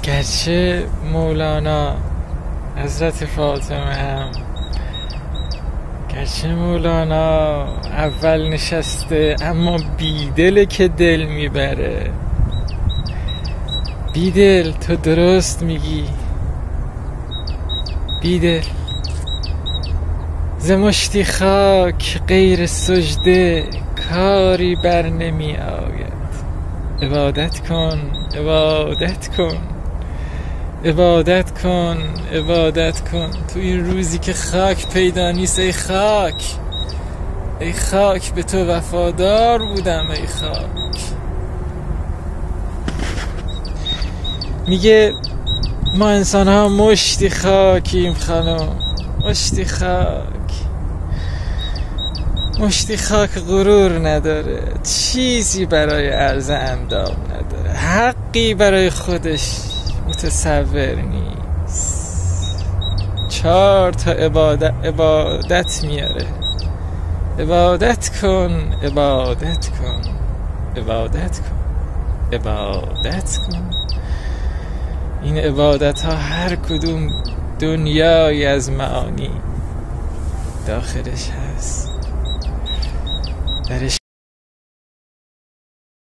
گرچه مولانا حضرت فاطمه هم گرچه مولانا اول نشسته، اما بیدله که دل میبره. بیدل تو درست میگی، بیدل ز مشتی خاک غیر سجده کاری بر نمی آید. عبادت کن، عبادت کن، عبادت کن، عبادت کن. تو این روزی که خاک پیدا نیست، ای خاک، ای خاک به تو وفادار بودم، ای خاک. میگه ما انسان ها مشتی خاکیم خانم، مشتی خاک. مشتی خاک غرور نداره، چیزی برای عرض اندام نداره، حقی برای خودش متصور نیست. 4 تا عبادت میاره. عبادت کن، عبادت کن، عبادت کن، عبادت کن. این عبادت ها هر کدوم دنیایی از معانی داخلش هست. درش